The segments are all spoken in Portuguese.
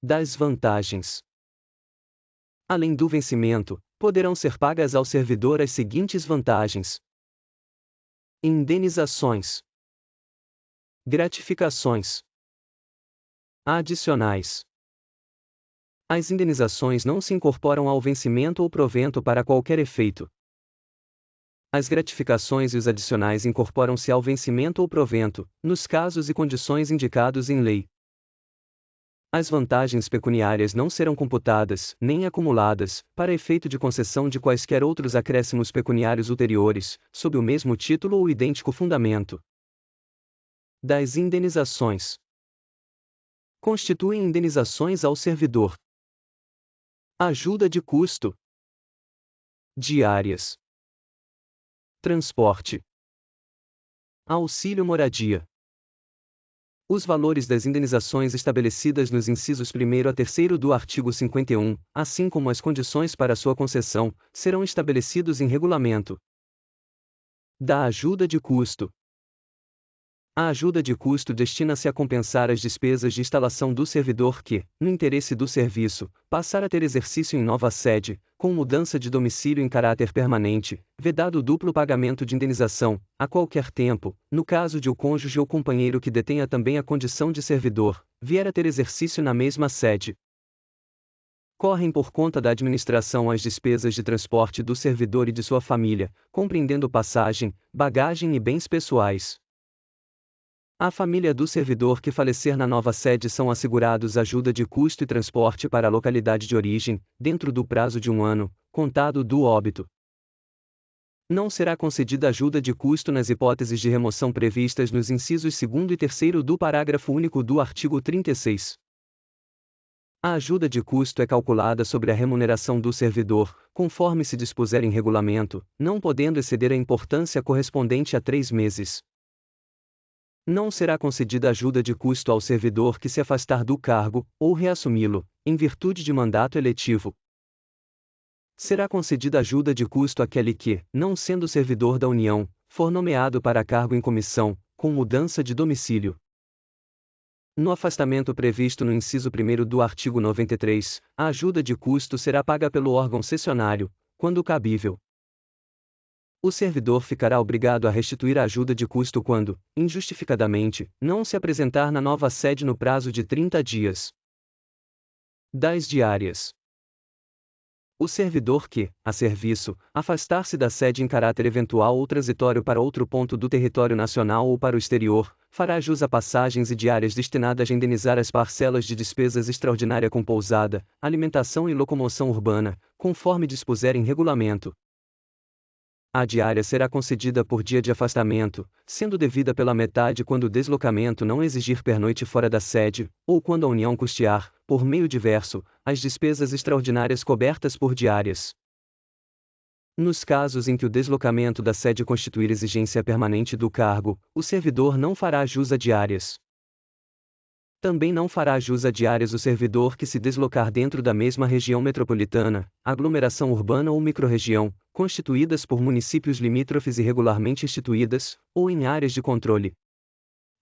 Das vantagens. Além do vencimento, poderão ser pagas ao servidor as seguintes vantagens: indenizações, gratificações adicionais. As indenizações não se incorporam ao vencimento ou provento para qualquer efeito. As gratificações e os adicionais incorporam-se ao vencimento ou provento, nos casos e condições indicados em lei. As vantagens pecuniárias não serão computadas, nem acumuladas, para efeito de concessão de quaisquer outros acréscimos pecuniários ulteriores, sob o mesmo título ou idêntico fundamento. Das indenizações. Constituem indenizações ao servidor. Ajuda de custo. Diárias. Transporte. Auxílio moradia. Os valores das indenizações estabelecidas nos incisos 1º a 3º do artigo 51, assim como as condições para sua concessão, serão estabelecidos em regulamento. Da ajuda de custo. A ajuda de custo destina-se a compensar as despesas de instalação do servidor que, no interesse do serviço, passar a ter exercício em nova sede, com mudança de domicílio em caráter permanente, vedado o duplo pagamento de indenização, a qualquer tempo, no caso de o cônjuge ou companheiro que detenha também a condição de servidor, vier a ter exercício na mesma sede. Correm por conta da administração as despesas de transporte do servidor e de sua família, compreendendo passagem, bagagem e bens pessoais. A família do servidor que falecer na nova sede são assegurados ajuda de custo e transporte para a localidade de origem, dentro do prazo de 1 ano, contado do óbito. Não será concedida ajuda de custo nas hipóteses de remoção previstas nos incisos 2º e 3º do parágrafo único do artigo 36. A ajuda de custo é calculada sobre a remuneração do servidor, conforme se dispuser em regulamento, não podendo exceder a importância correspondente a 3 meses. Não será concedida ajuda de custo ao servidor que se afastar do cargo, ou reassumi-lo, em virtude de mandato eletivo. Será concedida ajuda de custo àquele que, não sendo servidor da União, for nomeado para cargo em comissão, com mudança de domicílio. No afastamento previsto no inciso 1º do artigo 93, a ajuda de custo será paga pelo órgão cessionário, quando cabível. O servidor ficará obrigado a restituir a ajuda de custo quando, injustificadamente, não se apresentar na nova sede no prazo de 30 dias. Das diárias. O servidor que, a serviço, afastar-se da sede em caráter eventual ou transitório para outro ponto do território nacional ou para o exterior, fará jus a passagens e diárias destinadas a indenizar as parcelas de despesas extraordinária com pousada, alimentação e locomoção urbana, conforme dispuser em regulamento. A diária será concedida por dia de afastamento, sendo devida pela metade quando o deslocamento não exigir pernoite fora da sede, ou quando a União custear, por meio diverso, as despesas extraordinárias cobertas por diárias. Nos casos em que o deslocamento da sede constituir exigência permanente do cargo, o servidor não fará jus a diárias. Também não fará jus a diárias o servidor que se deslocar dentro da mesma região metropolitana, aglomeração urbana ou microrregião, constituídas por municípios limítrofes irregularmente instituídas, ou em áreas de controle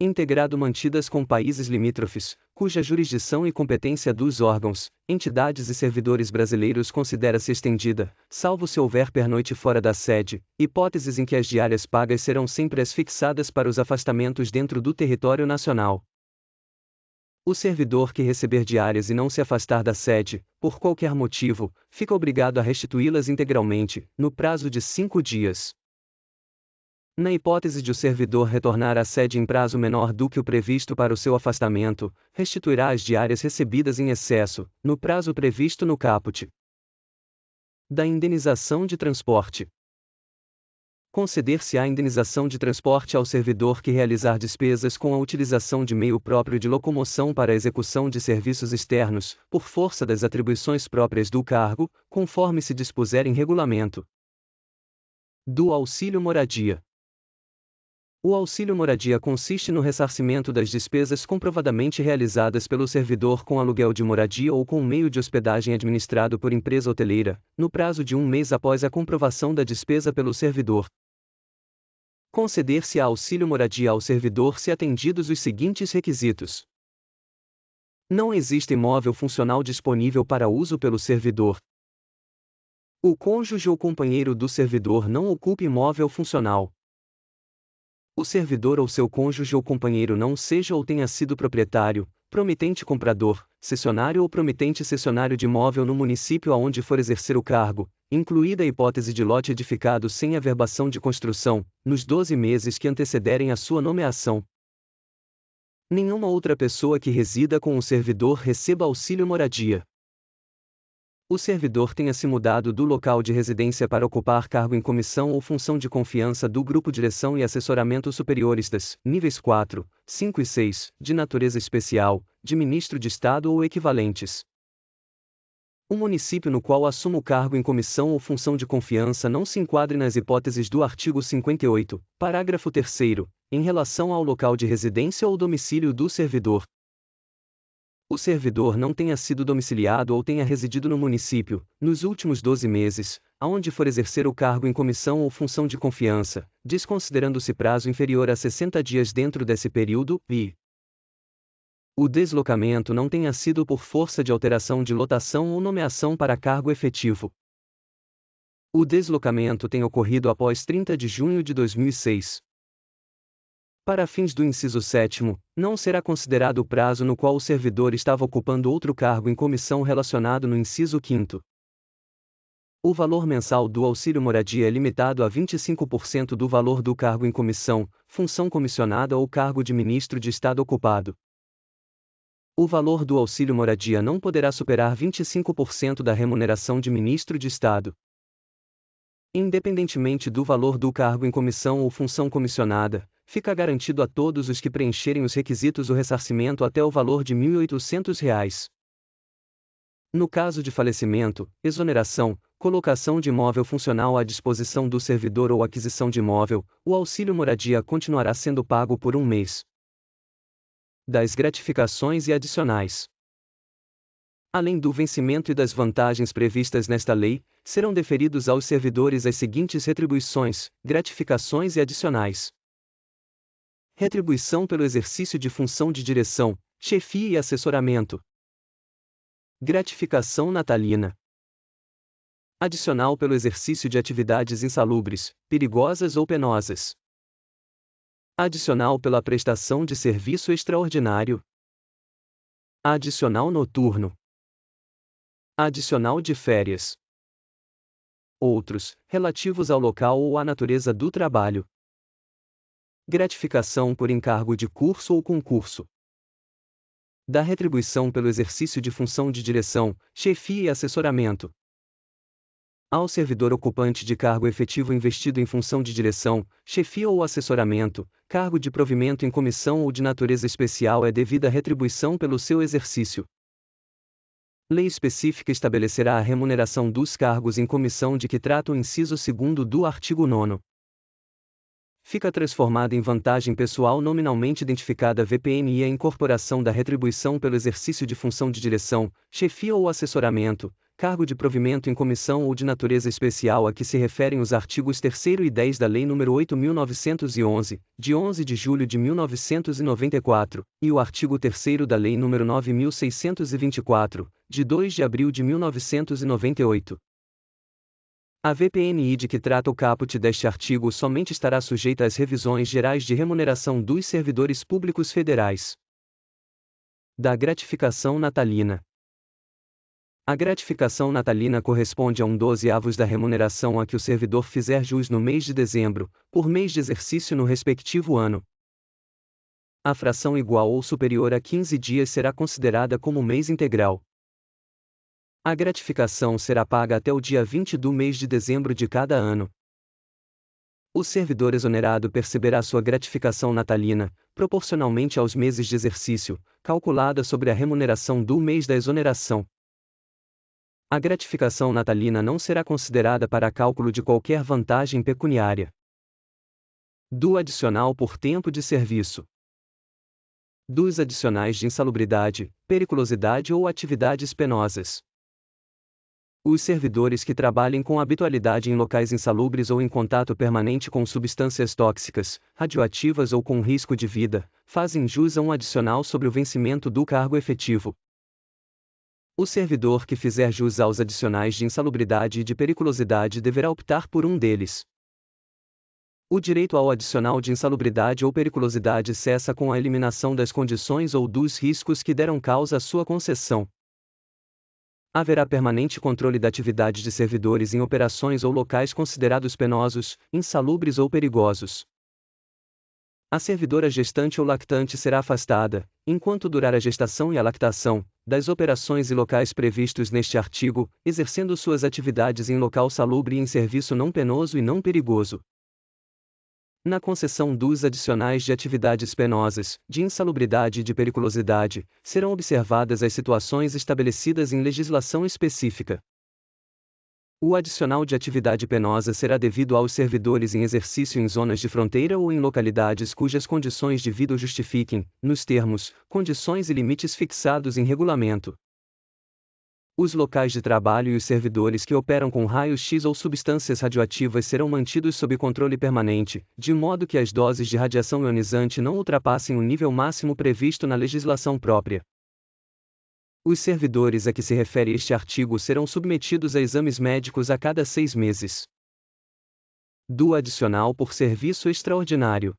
integrado mantidas com países limítrofes, cuja jurisdição e competência dos órgãos, entidades e servidores brasileiros considera-se estendida, salvo se houver pernoite fora da sede, hipóteses em que as diárias pagas serão sempre as fixadas para os afastamentos dentro do território nacional. O servidor que receber diárias e não se afastar da sede, por qualquer motivo, fica obrigado a restituí-las integralmente, no prazo de 5 dias. Na hipótese de o servidor retornar à sede em prazo menor do que o previsto para o seu afastamento, restituirá as diárias recebidas em excesso, no prazo previsto no caput. Da indenização de transporte. Conceder-se-á indenização de transporte ao servidor que realizar despesas com a utilização de meio próprio de locomoção para a execução de serviços externos, por força das atribuições próprias do cargo, conforme se dispuser em regulamento. Do auxílio moradia. O auxílio moradia consiste no ressarcimento das despesas comprovadamente realizadas pelo servidor com aluguel de moradia ou com meio de hospedagem administrado por empresa hoteleira, no prazo de 1 mês após a comprovação da despesa pelo servidor. Conceder-se-á auxílio moradia ao servidor se atendidos os seguintes requisitos: Não existe imóvel funcional disponível para uso pelo servidor. O cônjuge ou companheiro do servidor não ocupa imóvel funcional. O servidor ou seu cônjuge ou companheiro não seja ou tenha sido proprietário, promitente comprador, cessionário ou promitente cessionário de imóvel no município aonde for exercer o cargo, incluída a hipótese de lote edificado sem averbação de construção, nos 12 meses que antecederem a sua nomeação. Nenhuma outra pessoa que resida com o servidor receba auxílio moradia. O servidor tenha se mudado do local de residência para ocupar cargo em comissão ou função de confiança do Grupo Direção e Assessoramento Superiores das níveis 4, 5 e 6, de natureza especial, de ministro de Estado ou equivalentes. O município no qual assuma o cargo em comissão ou função de confiança não se enquadre nas hipóteses do artigo 58, parágrafo 3º, em relação ao local de residência ou domicílio do servidor. O servidor não tenha sido domiciliado ou tenha residido no município, nos últimos 12 meses, aonde for exercer o cargo em comissão ou função de confiança, desconsiderando-se prazo inferior a 60 dias dentro desse período, e o deslocamento não tenha sido por força de alteração de lotação ou nomeação para cargo efetivo. O deslocamento tem ocorrido após 30 de junho de 2006. Para fins do inciso 7º, não será considerado o prazo no qual o servidor estava ocupando outro cargo em comissão relacionado no inciso 5º. O valor mensal do auxílio moradia é limitado a 25% do valor do cargo em comissão, função comissionada ou cargo de ministro de Estado ocupado. O valor do auxílio moradia não poderá superar 25% da remuneração de ministro de Estado. Independentemente do valor do cargo em comissão ou função comissionada, fica garantido a todos os que preencherem os requisitos o ressarcimento até o valor de R$ 1.800. No caso de falecimento, exoneração, colocação de imóvel funcional à disposição do servidor ou aquisição de imóvel, o auxílio moradia continuará sendo pago por um mês. Das gratificações e adicionais. Além do vencimento e das vantagens previstas nesta lei, serão deferidos aos servidores as seguintes retribuições, gratificações e adicionais. Retribuição pelo exercício de função de direção, chefia e assessoramento. Gratificação natalina. Adicional pelo exercício de atividades insalubres, perigosas ou penosas. Adicional pela prestação de serviço extraordinário. Adicional noturno. Adicional de férias. Outros, relativos ao local ou à natureza do trabalho. Gratificação por encargo de curso ou concurso. Da retribuição pelo exercício de função de direção, chefia e assessoramento. Ao servidor ocupante de cargo efetivo investido em função de direção, chefia ou assessoramento, cargo de provimento em comissão ou de natureza especial é devida retribuição pelo seu exercício. Lei específica estabelecerá a remuneração dos cargos em comissão de que trata o inciso 2º do artigo 9º. Fica transformada em vantagem pessoal nominalmente identificada VPNI a incorporação da retribuição pelo exercício de função de direção, chefia ou assessoramento, cargo de provimento em comissão ou de natureza especial a que se referem os artigos 3º e 10 da Lei nº 8.911, de 11 de julho de 1994, e o artigo 3º da Lei nº 9.624, de 2 de abril de 1998. A VPNI de que trata o caput deste artigo somente estará sujeita às revisões gerais de remuneração dos servidores públicos federais. Da gratificação natalina. A gratificação natalina corresponde a 1/12 da remuneração a que o servidor fizer jus no mês de dezembro, por mês de exercício no respectivo ano. A fração igual ou superior a 15 dias será considerada como mês integral. A gratificação será paga até o dia 20 do mês de dezembro de cada ano. O servidor exonerado perceberá sua gratificação natalina, proporcionalmente aos meses de exercício, calculada sobre a remuneração do mês da exoneração. A gratificação natalina não será considerada para cálculo de qualquer vantagem pecuniária. Do adicional por tempo de serviço. Dos adicionais de insalubridade, periculosidade ou atividades penosas. Os servidores que trabalhem com habitualidade em locais insalubres ou em contato permanente com substâncias tóxicas, radioativas ou com risco de vida, fazem jus a um adicional sobre o vencimento do cargo efetivo. O servidor que fizer jus aos adicionais de insalubridade e de periculosidade deverá optar por um deles. O direito ao adicional de insalubridade ou periculosidade cessa com a eliminação das condições ou dos riscos que deram causa à sua concessão. Haverá permanente controle da atividade de servidores em operações ou locais considerados penosos, insalubres ou perigosos. A servidora gestante ou lactante será afastada, enquanto durar a gestação e a lactação, das operações e locais previstos neste artigo, exercendo suas atividades em local salubre e em serviço não penoso e não perigoso. Na concessão dos adicionais de atividades penosas, de insalubridade e de periculosidade, serão observadas as situações estabelecidas em legislação específica. O adicional de atividade penosa será devido aos servidores em exercício em zonas de fronteira ou em localidades cujas condições de vida o justifiquem, nos termos, condições e limites fixados em regulamento. Os locais de trabalho e os servidores que operam com raios-x ou substâncias radioativas serão mantidos sob controle permanente, de modo que as doses de radiação ionizante não ultrapassem o nível máximo previsto na legislação própria. Os servidores a que se refere este artigo serão submetidos a exames médicos a cada 6 meses. Do adicional por serviço extraordinário.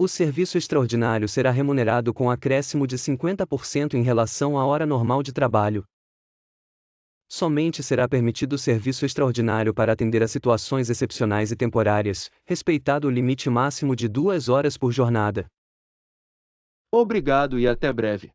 O serviço extraordinário será remunerado com acréscimo de 50% em relação à hora normal de trabalho. Somente será permitido serviço extraordinário para atender a situações excepcionais e temporárias, respeitado o limite máximo de 2 horas por jornada. Obrigado e até breve.